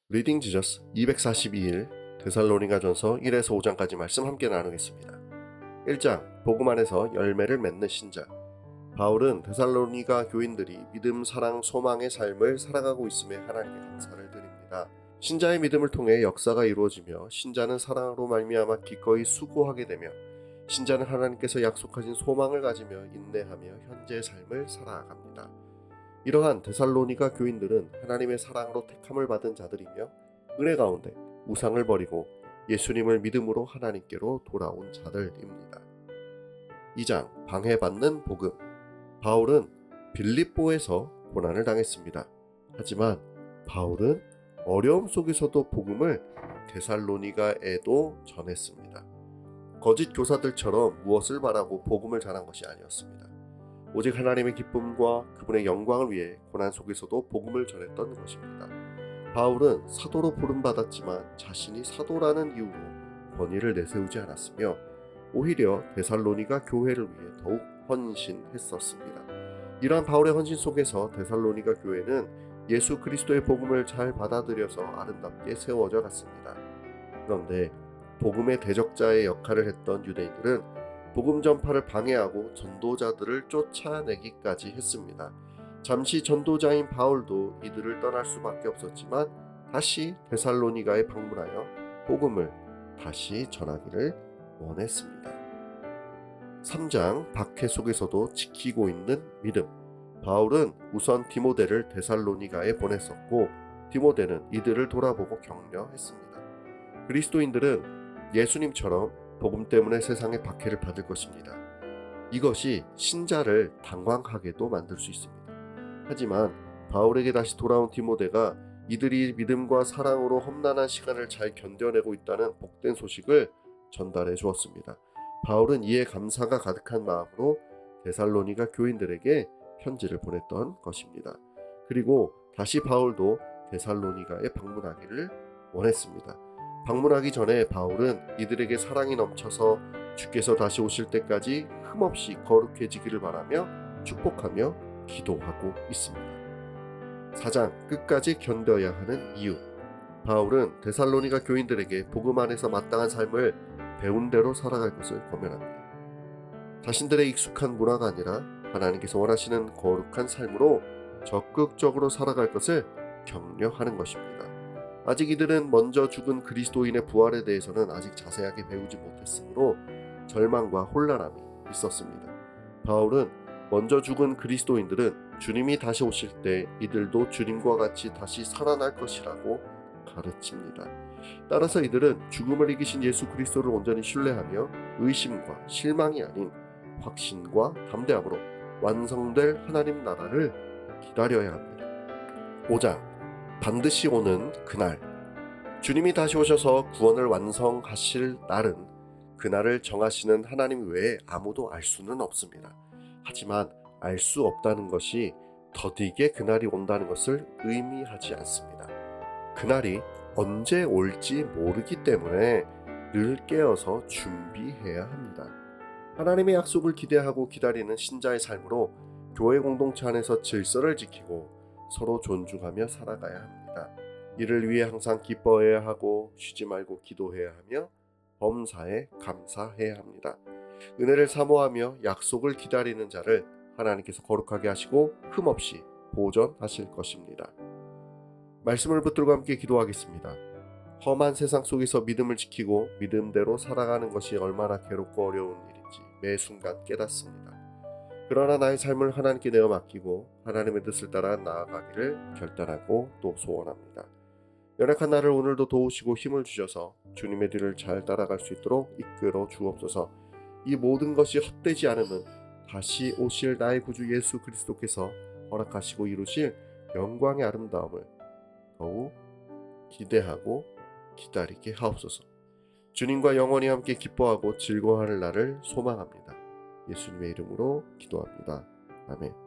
리딩 지저스 242일 데살로니가전서 1에서 5장까지 말씀 함께 나누겠습니다. 1장 복음 안에서 열매를 맺는 신자. 바울은 데살로니가 교인들이 믿음, 사랑, 소망의 삶을 살아가고 있음에 하나님께 감사를 드립니다. 신자의 믿음을 통해 역사가 이루어지며 신자는 사랑으로 말미암아 기꺼이 수고하게 되며 신자는 하나님께서 약속하신 소망을 가지며 인내하며 현재의 삶을 살아갑니다. 이러한 데살로니가 교인들은 하나님의 사랑으로 택함을 받은 자들이며 은혜 가운데 우상을 버리고 예수님을 믿음으로 하나님께로 돌아온 자들입니다. 2장 방해받는 복음. 바울은 빌립보에서 고난을 당했습니다. 하지만 바울은 어려움 속에서도 복음을 데살로니가에도 전했습니다. 거짓 교사들처럼 무엇을 말하고 복음을 전한 것이 아니었습니다. 오직 하나님의 기쁨과 그분의 영광을 위해 고난 속에서도 복음을 전했던 것입니다. 바울은 사도로 부름받았지만 자신이 사도라는 이유로 권위를 내세우지 않았으며 오히려 데살로니가 교회를 위해 더욱 헌신했었습니다. 이러한 바울의 헌신 속에서 데살로니가 교회는 예수 그리스도의 복음을 잘 받아들여서 아름답게 세워져 갔습니다. 그런데 복음의 대적자의 역할을 했던 유대인들은 복음 전파를 방해하고 전도자들을 쫓아내기까지 했습니다. 잠시 전도자인 바울도 이들을 떠날 수밖에 없었지만 다시 데살로니가에 방문하여 복음을 다시 전하기를 원했습니다. 3장 박해 속에서도 지키고 있는 믿음. 바울은 우선 디모데를 데살로니가에 보냈었고 디모데는 이들을 돌아보고 격려했습니다. 그리스도인들은 예수님처럼 복음 때문에 세상의 박해를 받을 것입니다. 이것이 신자를 당황하게도 만들 수 있습니다. 하지만 바울에게 다시 돌아온 디모데가 이들이 믿음과 사랑으로 험난한 시간을 잘 견뎌내고 있다는 복된 소식을 전달해 주었습니다. 바울은 이에 감사가 가득한 마음으로 데살로니가 교인들에게 편지를 보냈던 것입니다. 그리고 다시 바울도 데살로니가에 방문하기를 원했습니다. 방문하기 전에 바울은 이들에게 사랑이 넘쳐서 주께서 다시 오실 때까지 흠없이 거룩해지기를 바라며 축복하며 기도하고 있습니다. 4장 끝까지 견뎌야 하는 이유. 바울은 데살로니가 교인들에게 복음 안에서 마땅한 삶을 배운 대로 살아갈 것을 권면합니다. 자신들의 익숙한 문화가 아니라 하나님께서 원하시는 거룩한 삶으로 적극적으로 살아갈 것을 격려하는 것입니다. 아직 이들은 먼저 죽은 그리스도인의 부활에 대해서는 아직 자세하게 배우지 못했으므로 절망과 혼란함이 있었습니다. 바울은 먼저 죽은 그리스도인들은 주님이 다시 오실 때 이들도 주님과 같이 다시 살아날 것이라고 가르칩니다. 따라서 이들은 죽음을 이기신 예수 그리스도를 온전히 신뢰하며 의심과 실망이 아닌 확신과 담대함으로 완성될 하나님 나라를 기다려야 합니다. 5장 반드시 오는 그날. 주님이 다시 오셔서 구원을 완성하실 날은 그날을 정하시는 하나님 외에 아무도 알 수는 없습니다. 하지만 알 수 없다는 것이 더디게 그날이 온다는 것을 의미하지 않습니다. 그날이 언제 올지 모르기 때문에 늘 깨어서 준비해야 합니다. 하나님의 약속을 기대하고 기다리는 신자의 삶으로 교회 공동체 안에서 질서를 지키고 서로 존중하며 살아가야 합니다. 이를 위해 항상 기뻐해야 하고 쉬지 말고 기도해야 하며 범사에 감사해야 합니다. 은혜를 사모하며 약속을 기다리는 자를 하나님께서 거룩하게 하시고 흠없이 보존하실 것입니다. 말씀을 붙들고 함께 기도하겠습니다. 험한 세상 속에서 믿음을 지키고 믿음대로 살아가는 것이 얼마나 괴롭고 어려운 일인지 매 순간 깨닫습니다. 그러나 나의 삶을 하나님께 내어 맡기고 하나님의 뜻을 따라 나아가기를 결단하고 또 소원합니다. 연약한 나를 오늘도 도우시고 힘을 주셔서 주님의 뒤를 잘 따라갈 수 있도록 이끌어 주옵소서. 이 모든 것이 헛되지 않으면 다시 오실 나의 구주 예수 그리스도께서 허락하시고 이루실 영광의 아름다움을 더욱 기대하고 기다리게 하옵소서. 주님과 영원히 함께 기뻐하고 즐거워하는 날을 소망합니다. 예수님의 이름으로 기도합니다. 아멘.